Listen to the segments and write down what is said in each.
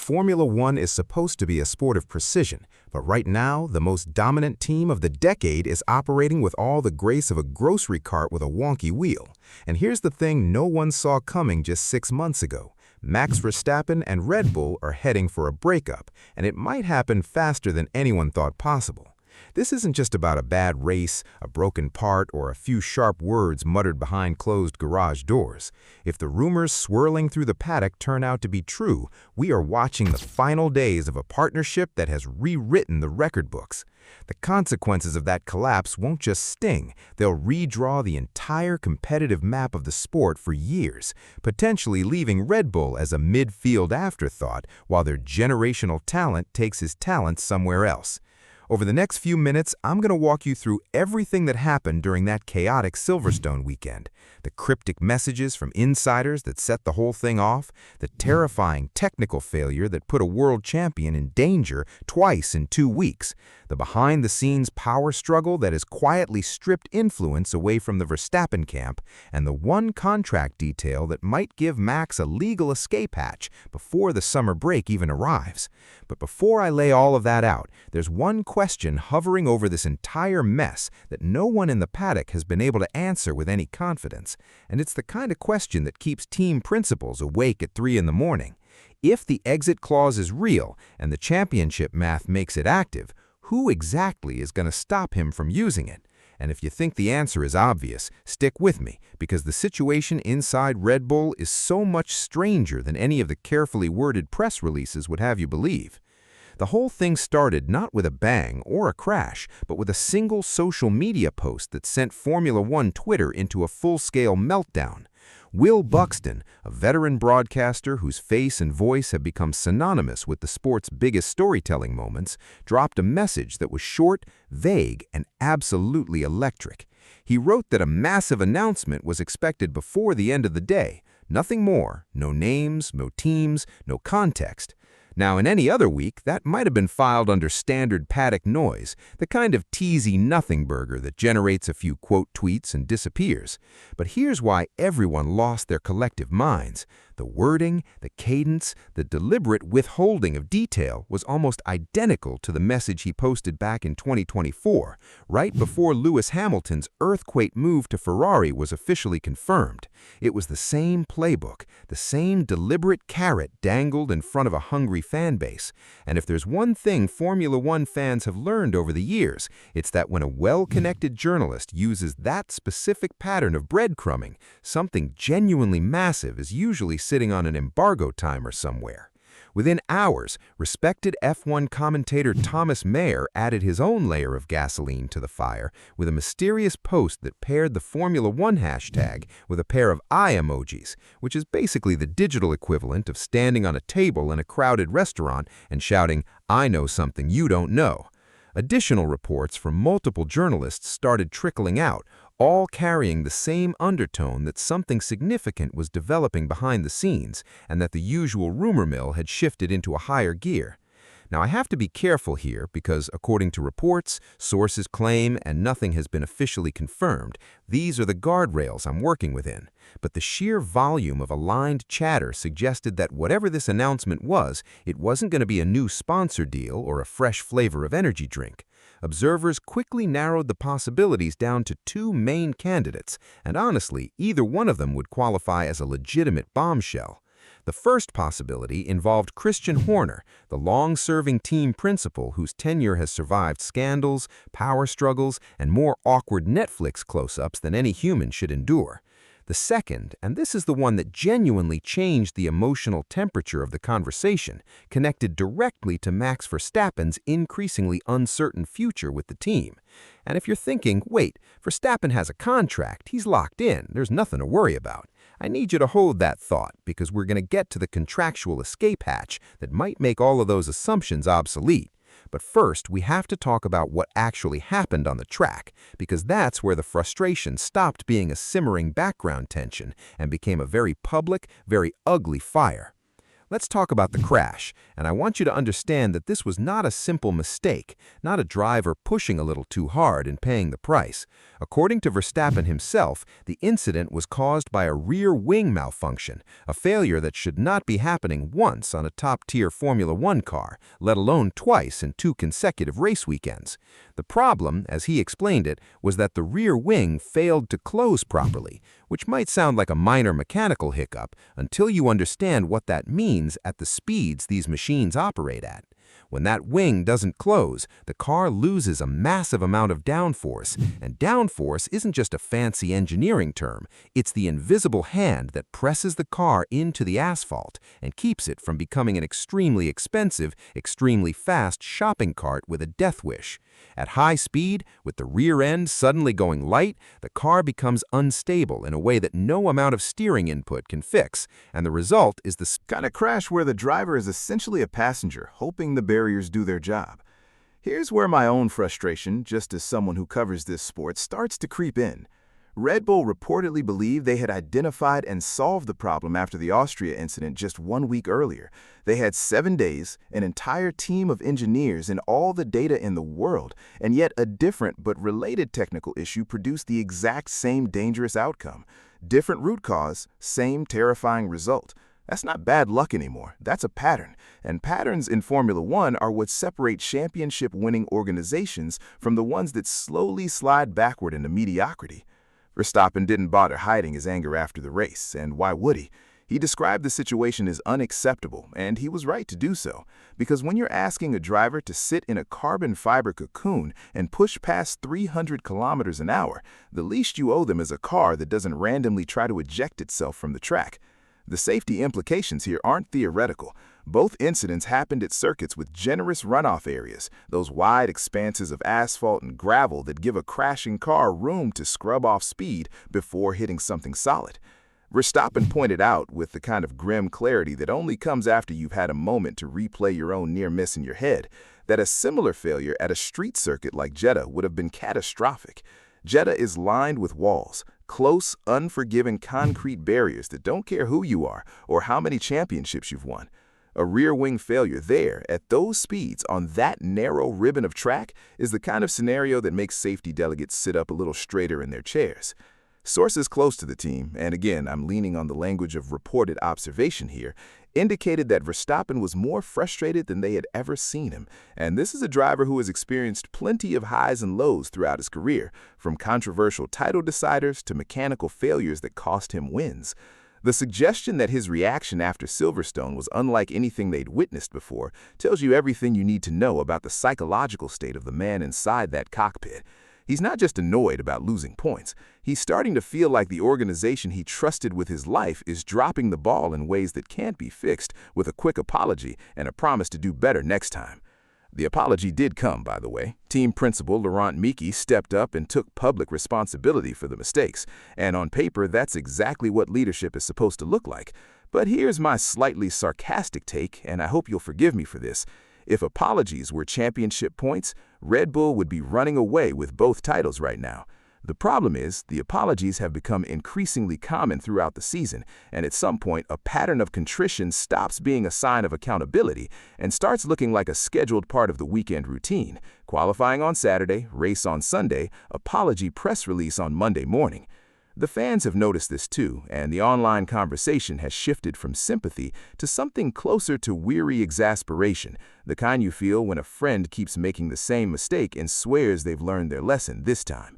Formula One is supposed to be a sport of precision, but right now, the most dominant team of the decade is operating with all the grace of a grocery cart with a wonky wheel. And here's the thing no one saw coming just 6 months ago. Max Verstappen and Red Bull are heading for a breakup, and it might happen faster than anyone thought possible. This isn't just about a bad race, a broken part, or a few sharp words muttered behind closed garage doors. If the rumors swirling through the paddock turn out to be true, we are watching the final days of a partnership that has rewritten the record books. The consequences of that collapse won't just sting, they'll redraw the entire competitive map of the sport for years, potentially leaving Red Bull as a midfield afterthought while their generational talent takes his talent somewhere else. Over the next few minutes, I'm going to walk you through everything that happened during that chaotic Silverstone weekend. The cryptic messages from insiders that set the whole thing off, the terrifying technical failure that put a world champion in danger twice in 2 weeks, the behind-the-scenes power struggle that has quietly stripped influence away from the Verstappen camp, and the one contract detail that might give Max a legal escape hatch before the summer break even arrives. But before I lay all of that out, there's one question hovering over this entire mess that no one in the paddock has been able to answer with any confidence, and it's the kind of question that keeps team principals awake at 3 in the morning. If the exit clause is real and the championship math makes it active, who exactly is going to stop him from using it? And if you think the answer is obvious, stick with me, because the situation inside Red Bull is so much stranger than any of the carefully worded press releases would have you believe. The whole thing started not with a bang or a crash, but with a single social media post that sent Formula One Twitter into a full-scale meltdown. Will Buxton, a veteran broadcaster whose face and voice have become synonymous with the sport's biggest storytelling moments, dropped a message that was short, vague, and absolutely electric. He wrote that a massive announcement was expected before the end of the day. Nothing more, no names, no teams, no context. Now, in any other week, that might have been filed under standard paddock noise, the kind of teasy nothing burger that generates a few quote tweets and disappears. But here's why everyone lost their collective minds. The wording, the cadence, the deliberate withholding of detail was almost identical to the message he posted back in 2024, right before Lewis Hamilton's earthquake move to Ferrari was officially confirmed. It was the same playbook, the same deliberate carrot dangled in front of a hungry fan base. And if there's one thing Formula One fans have learned over the years, it's that when a well-connected journalist uses that specific pattern of breadcrumbing, something genuinely massive is usually sitting on an embargo timer somewhere. Within hours, respected F1 commentator Thomas Mayer added his own layer of gasoline to the fire with a mysterious post that paired the Formula One hashtag with a pair of eye emojis, which is basically the digital equivalent of standing on a table in a crowded restaurant and shouting, "I know something you don't know." Additional reports from multiple journalists started trickling out, all carrying the same undertone that something significant was developing behind the scenes and that the usual rumor mill had shifted into a higher gear. Now, I have to be careful here because, according to reports, sources claim, and nothing has been officially confirmed, these are the guardrails I'm working within. But the sheer volume of aligned chatter suggested that whatever this announcement was, it wasn't going to be a new sponsor deal or a fresh flavor of energy drink. Observers quickly narrowed the possibilities down to 2 main candidates, and honestly, either one of them would qualify as a legitimate bombshell. The first possibility involved Christian Horner, the long-serving team principal whose tenure has survived scandals, power struggles, and more awkward Netflix close-ups than any human should endure. The second, and this is the one that genuinely changed the emotional temperature of the conversation, connected directly to Max Verstappen's increasingly uncertain future with the team. And if you're thinking, wait, Verstappen has a contract, he's locked in, there's nothing to worry about, I need you to hold that thought because we're going to get to the contractual escape hatch that might make all of those assumptions obsolete. But first, we have to talk about what actually happened on the track, because that's where the frustration stopped being a simmering background tension and became a very public, very ugly fire. Let's talk about the crash, and I want you to understand that this was not a simple mistake, not a driver pushing a little too hard and paying the price. According to Verstappen himself, the incident was caused by a rear wing malfunction, a failure that should not be happening once on a top-tier Formula One car, let alone twice in 2 consecutive race weekends. The problem, as he explained it, was that the rear wing failed to close properly, which might sound like a minor mechanical hiccup until you understand what that means at the speeds these machines operate at. When that wing doesn't close, the car loses a massive amount of downforce, and downforce isn't just a fancy engineering term, it's the invisible hand that presses the car into the asphalt and keeps it from becoming an extremely expensive, extremely fast shopping cart with a death wish. At high speed, with the rear end suddenly going light, the car becomes unstable in a way that no amount of steering input can fix, and the result is the kind of crash where the driver is essentially a passenger, hoping the barriers do their job. Here's where my own frustration, just as someone who covers this sport, starts to creep in. Red Bull reportedly believed they had identified and solved the problem after the Austria incident just 1 week earlier. They had 7 days, an entire team of engineers, and all the data in the world, and yet a different but related technical issue produced the exact same dangerous outcome. Different root cause, same terrifying result. That's not bad luck anymore. That's a pattern. And patterns in Formula One are what separate championship-winning organizations from the ones that slowly slide backward into mediocrity. Verstappen didn't bother hiding his anger after the race, and why would he? He described the situation as unacceptable, and he was right to do so, because when you're asking a driver to sit in a carbon fiber cocoon and push past 300 kilometers an hour, the least you owe them is a car that doesn't randomly try to eject itself from the track. The safety implications here aren't theoretical. Both incidents happened at circuits with generous runoff areas, those wide expanses of asphalt and gravel that give a crashing car room to scrub off speed before hitting something solid. Verstappen pointed out, with the kind of grim clarity that only comes after you've had a moment to replay your own near miss in your head, that a similar failure at a street circuit like Jeddah would have been catastrophic. Jeddah is lined with walls, close, unforgiving concrete barriers that don't care who you are or how many championships you've won. A rear wing failure there, at those speeds, on that narrow ribbon of track, is the kind of scenario that makes safety delegates sit up a little straighter in their chairs. Sources close to the team, and again, I'm leaning on the language of reported observation here, indicated that Verstappen was more frustrated than they had ever seen him, and this is a driver who has experienced plenty of highs and lows throughout his career, from controversial title deciders to mechanical failures that cost him wins. The suggestion that his reaction after Silverstone was unlike anything they'd witnessed before tells you everything you need to know about the psychological state of the man inside that cockpit. He's not just annoyed about losing points. He's starting to feel like the organization he trusted with his life is dropping the ball in ways that can't be fixed with a quick apology and a promise to do better next time. The apology did come, by the way. Team principal Laurent Miki stepped up and took public responsibility for the mistakes, and on paper, that's exactly what leadership is supposed to look like. But here's my slightly sarcastic take, and I hope you'll forgive me for this. If apologies were championship points, Red Bull would be running away with both titles right now. The problem is, the apologies have become increasingly common throughout the season, and at some point, a pattern of contrition stops being a sign of accountability and starts looking like a scheduled part of the weekend routine. Qualifying on Saturday, race on Sunday, apology press release on Monday morning. The fans have noticed this too, and the online conversation has shifted from sympathy to something closer to weary exasperation, the kind you feel when a friend keeps making the same mistake and swears they've learned their lesson this time.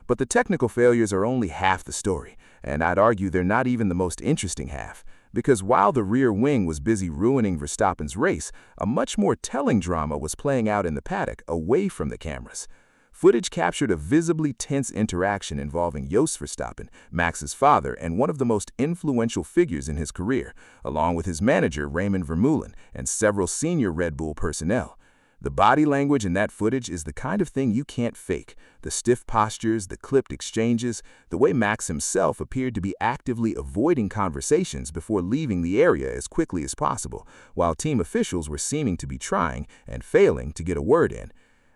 But the technical failures are only half the story, and I'd argue they're not even the most interesting half, because while the rear wing was busy ruining Verstappen's race, a much more telling drama was playing out in the paddock away from the cameras. Footage captured a visibly tense interaction involving Jos Verstappen, Max's father and one of the most influential figures in his career, along with his manager Raymond Vermeulen and several senior Red Bull personnel. The body language in that footage is the kind of thing you can't fake. The stiff postures, the clipped exchanges, the way Max himself appeared to be actively avoiding conversations before leaving the area as quickly as possible, while team officials were seeming to be trying and failing to get a word in.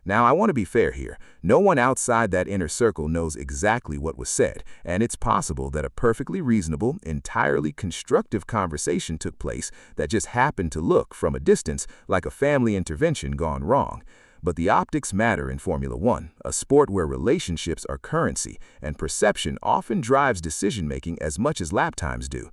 Now, I want to be fair here. No one outside that inner circle knows exactly what was said, and it's possible that a perfectly reasonable, entirely constructive conversation took place that just happened to look, from a distance, like a family intervention gone wrong. But the optics matter in Formula One, a sport where relationships are currency, and perception often drives decision-making as much as lap times do.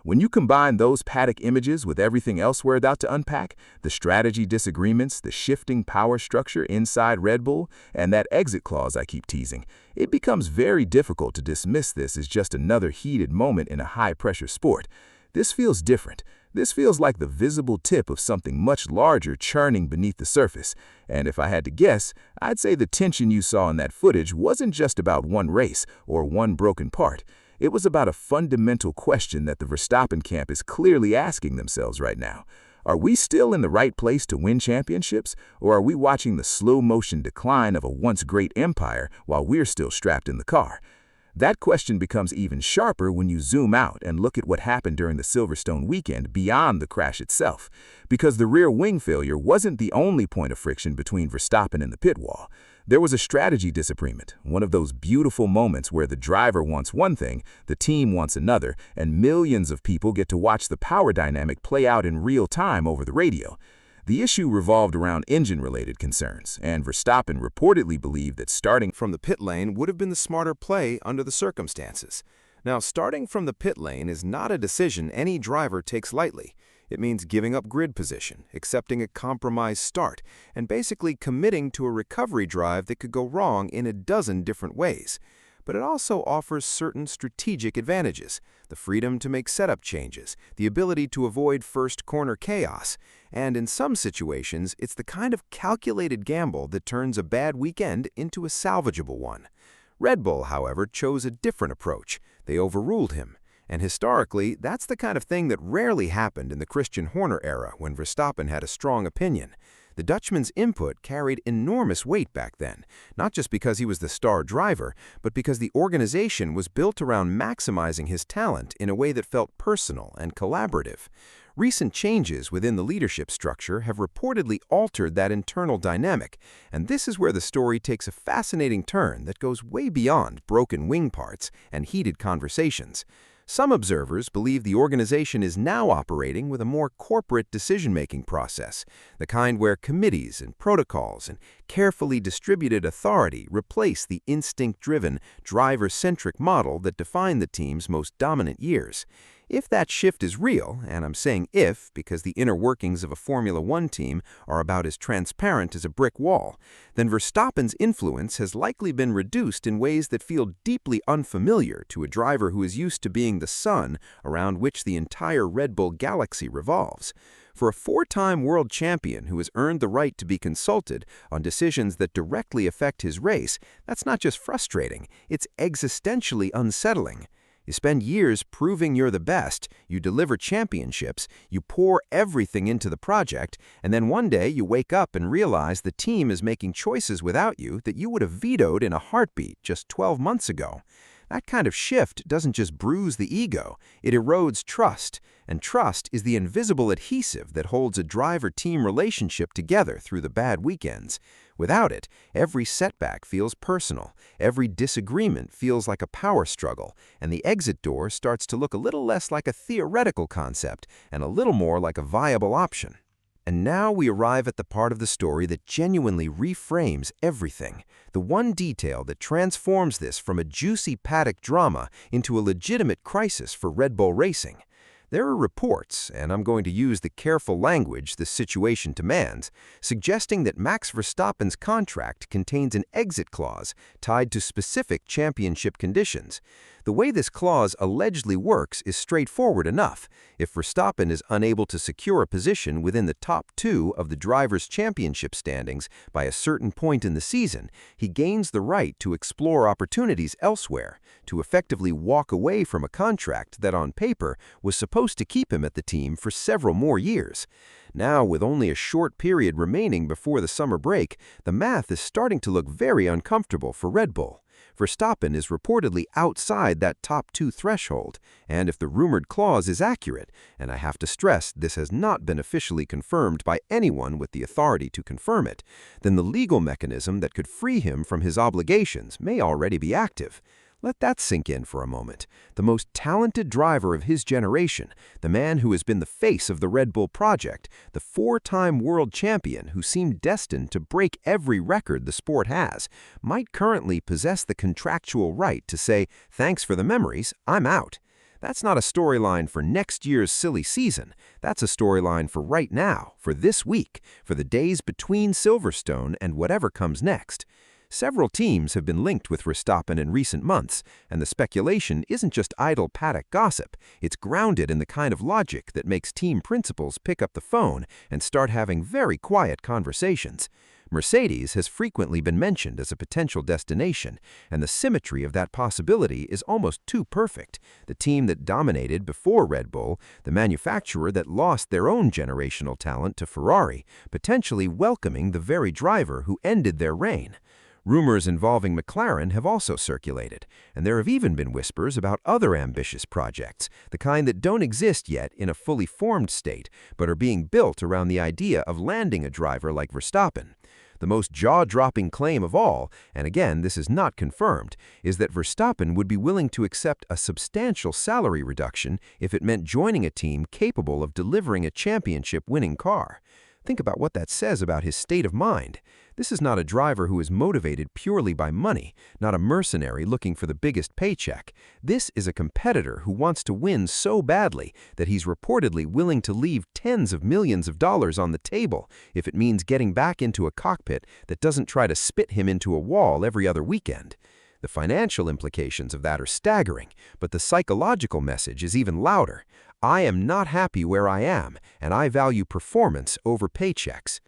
When you combine those paddock images with everything else we're about to unpack, the strategy disagreements, the shifting power structure inside Red Bull, and that exit clause I keep teasing, it becomes very difficult to dismiss this as just another heated moment in a high-pressure sport. This feels different. This feels like the visible tip of something much larger churning beneath the surface. And if I had to guess, I'd say the tension you saw in that footage wasn't just about one race or one broken part. It was about a fundamental question that the Verstappen camp is clearly asking themselves right now. Are we still in the right place to win championships, or are we watching the slow-motion decline of a once great empire while we're still strapped in the car? That question becomes even sharper when you zoom out and look at what happened during the Silverstone weekend beyond the crash itself, because the rear wing failure wasn't the only point of friction between Verstappen and the pit wall. There was a strategy disagreement, one of those beautiful moments where the driver wants one thing, the team wants another, and millions of people get to watch the power dynamic play out in real time over the radio. The issue revolved around engine-related concerns, and Verstappen reportedly believed that starting From the pit lane would have been the smarter play under the circumstances. Now, starting from the pit lane is not a decision any driver takes lightly. It means giving up grid position, accepting a compromised start, and basically committing to a recovery drive that could go wrong in a dozen different ways. But it also offers certain strategic advantages: the freedom to make setup changes, the ability to avoid first corner chaos, and in some situations, it's the kind of calculated gamble that turns a bad weekend into a salvageable one. Red Bull, however, chose a different approach. They overruled him. And historically, that's the kind of thing that rarely happened in the Christian Horner era when Verstappen had a strong opinion. The Dutchman's input carried enormous weight back then, not just because he was the star driver, but because the organization was built around maximizing his talent in a way that felt personal and collaborative. Recent changes within the leadership structure have reportedly altered that internal dynamic, and this is where the story takes a fascinating turn that goes way beyond broken wing parts and heated conversations. Some observers believe the organization is now operating with a more corporate decision-making process, the kind where committees and protocols and carefully distributed authority replace the instinct-driven, driver-centric model that defined the team's most dominant years. If that shift is real, and I'm saying if because the inner workings of a Formula One team are about as transparent as a brick wall, then Verstappen's influence has likely been reduced in ways that feel deeply unfamiliar to a driver who is used to being the sun around which the entire Red Bull galaxy revolves. For a four-time world champion who has earned the right to be consulted on decisions that directly affect his race, that's not just frustrating, it's existentially unsettling. You spend years proving you're the best, you deliver championships, you pour everything into the project, and then one day you wake up and realize the team is making choices without you that you would have vetoed in a heartbeat just 12 months ago. That kind of shift doesn't just bruise the ego, it erodes trust, and trust is the invisible adhesive that holds a driver-team relationship together through the bad weekends. Without it, every setback feels personal, every disagreement feels like a power struggle, and the exit door starts to look a little less like a theoretical concept and a little more like a viable option. And now we arrive at the part of the story that genuinely reframes everything, the one detail that transforms this from a juicy paddock drama into a legitimate crisis for Red Bull Racing. There are reports, and I'm going to use the careful language this situation demands, suggesting that Max Verstappen's contract contains an exit clause tied to specific championship conditions. The way this clause allegedly works is straightforward enough. If Verstappen is unable to secure a position within the top two of the drivers' championship standings by a certain point in the season, he gains the right to explore opportunities elsewhere, to effectively walk away from a contract that on paper was supposed to keep him at the team for several more years. Now, with only a short period remaining before the summer break, the math is starting to look very uncomfortable for Red Bull. Verstappen is reportedly outside that top 2 threshold, and if the rumored clause is accurate, and I have to stress this has not been officially confirmed by anyone with the authority to confirm it, then the legal mechanism that could free him from his obligations may already be active. Let that sink in for a moment. The most talented driver of his generation, the man who has been the face of the Red Bull project, the 4-time world champion who seemed destined to break every record the sport has, might currently possess the contractual right to say, "Thanks for the memories, I'm out." That's not a storyline for next year's silly season. That's a storyline for right now, for this week, for the days between Silverstone and whatever comes next. Several teams have been linked with Verstappen in recent months, and the speculation isn't just idle paddock gossip. It's grounded in the kind of logic that makes team principals pick up the phone and start having very quiet conversations. Mercedes has frequently been mentioned as a potential destination, and the symmetry of that possibility is almost too perfect. The team that dominated before Red Bull, the manufacturer that lost their own generational talent to Ferrari, potentially welcoming the very driver who ended their reign. Rumors involving McLaren have also circulated, and there have even been whispers about other ambitious projects, the kind that don't exist yet in a fully formed state, but are being built around the idea of landing a driver like Verstappen. The most jaw-dropping claim of all, and again this is not confirmed, is that Verstappen would be willing to accept a substantial salary reduction if it meant joining a team capable of delivering a championship-winning car. Think about what that says about his state of mind. This is not a driver who is motivated purely by money, not a mercenary looking for the biggest paycheck. This is a competitor who wants to win so badly that he's reportedly willing to leave tens of millions of dollars on the table if it means getting back into a cockpit that doesn't try to spit him into a wall every other weekend. The financial implications of that are staggering, but the psychological message is even louder. I am not happy where I am, and I value performance over paychecks.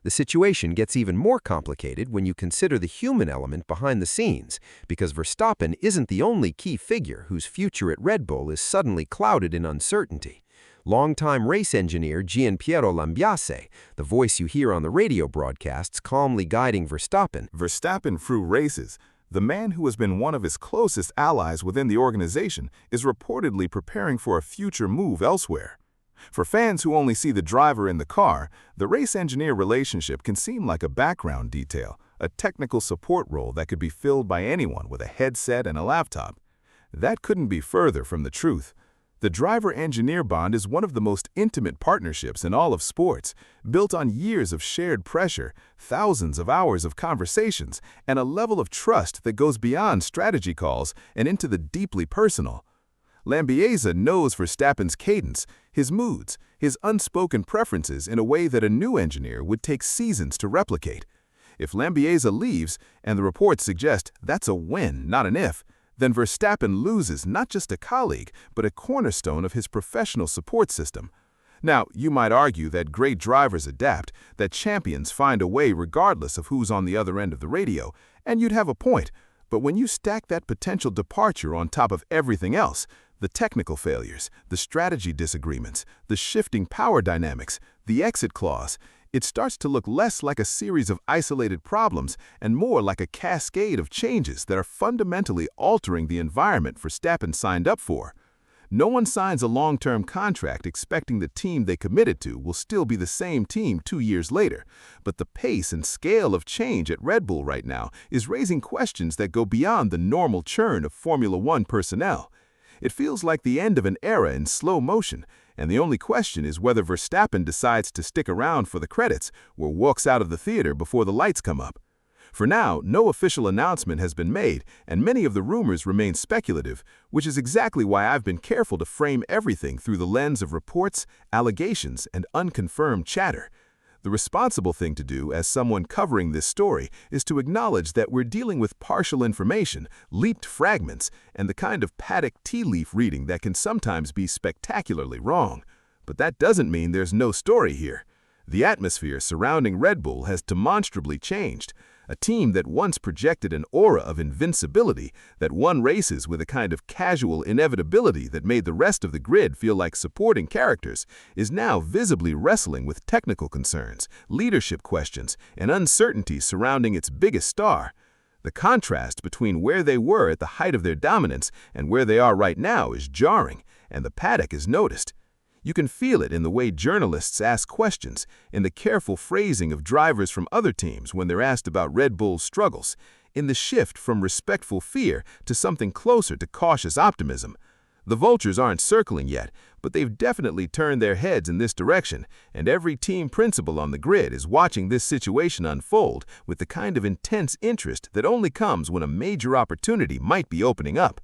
The situation gets even more complicated when you consider the human element behind the scenes, because Verstappen isn't the only key figure whose future at Red Bull is suddenly clouded in uncertainty. Longtime race engineer Gianpiero Lambiase, the voice you hear on the radio broadcasts calmly guiding Verstappen through races. The man who has been one of his closest allies within the organization is reportedly preparing for a future move elsewhere. For fans who only see the driver in the car, the race-engineer relationship can seem like a background detail, a technical support role that could be filled by anyone with a headset and a laptop. That couldn't be further from the truth. The driver-engineer bond is one of the most intimate partnerships in all of sports, built on years of shared pressure, thousands of hours of conversations, and a level of trust that goes beyond strategy calls and into the deeply personal. Lambiase knows Verstappen's cadence, his moods, his unspoken preferences in a way that a new engineer would take seasons to replicate. If Lambiase leaves, and the reports suggest that's a when, not an if, then Verstappen loses not just a colleague, but a cornerstone of his professional support system. Now, you might argue that great drivers adapt, that champions find a way regardless of who's on the other end of the radio, and you'd have a point. But when you stack that potential departure on top of everything else, the technical failures, the strategy disagreements, the shifting power dynamics, the exit clause, it starts to look less like a series of isolated problems and more like a cascade of changes that are fundamentally altering the environment Verstappen signed up for. No one signs a long-term contract expecting the team they committed to will still be the same team 2 years later, but the pace and scale of change at Red Bull right now is raising questions that go beyond the normal churn of Formula One personnel. It feels like the end of an era in slow motion, and the only question is whether Verstappen decides to stick around for the credits or walks out of the theater before the lights come up. For now, no official announcement has been made, and many of the rumors remain speculative, which is exactly why I've been careful to frame everything through the lens of reports, allegations, and unconfirmed chatter. The responsible thing to do as someone covering this story is to acknowledge that we're dealing with partial information, leaked fragments, and the kind of paddock tea leaf reading that can sometimes be spectacularly wrong. But that doesn't mean there's no story here. The atmosphere surrounding Red Bull has demonstrably changed. A team that once projected an aura of invincibility, that won races with a kind of casual inevitability that made the rest of the grid feel like supporting characters, is now visibly wrestling with technical concerns, leadership questions, and uncertainty surrounding its biggest star. The contrast between where they were at the height of their dominance and where they are right now is jarring, and the paddock is noticed. You can feel it in the way journalists ask questions, in the careful phrasing of drivers from other teams when they're asked about Red Bull's struggles, in the shift from respectful fear to something closer to cautious optimism. The vultures aren't circling yet, but they've definitely turned their heads in this direction, and every team principal on the grid is watching this situation unfold with the kind of intense interest that only comes when a major opportunity might be opening up.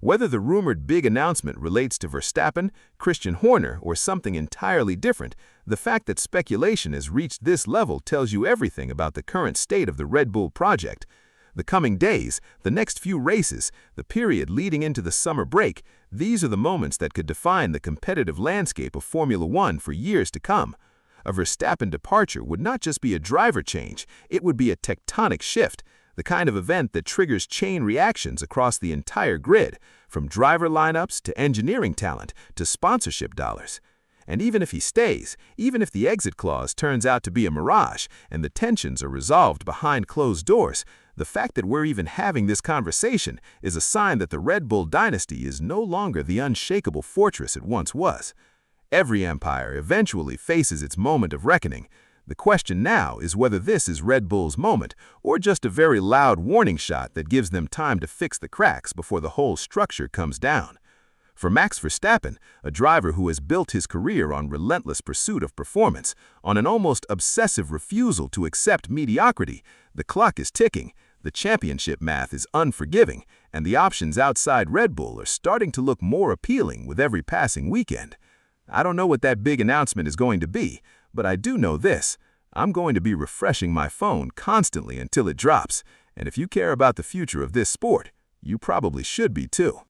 Whether the rumored big announcement relates to Verstappen, Christian Horner, or something entirely different, the fact that speculation has reached this level tells you everything about the current state of the Red Bull project. The coming days, the next few races, the period leading into the summer break, these are the moments that could define the competitive landscape of Formula One for years to come. A Verstappen departure would not just be a driver change, it would be a tectonic shift, the kind of event that triggers chain reactions across the entire grid, from driver lineups to engineering talent to sponsorship dollars. And even if he stays, even if the exit clause turns out to be a mirage and the tensions are resolved behind closed doors, the fact that we're even having this conversation is a sign that the Red Bull dynasty is no longer the unshakable fortress it once was. Every empire eventually faces its moment of reckoning. The question now is whether this is Red Bull's moment or just a very loud warning shot that gives them time to fix the cracks before the whole structure comes down. For Max Verstappen, a driver who has built his career on relentless pursuit of performance, on an almost obsessive refusal to accept mediocrity, the clock is ticking, the championship math is unforgiving, and the options outside Red Bull are starting to look more appealing with every passing weekend. I don't know what that big announcement is going to be, but I do know this: I'm going to be refreshing my phone constantly until it drops, and if you care about the future of this sport, you probably should be too.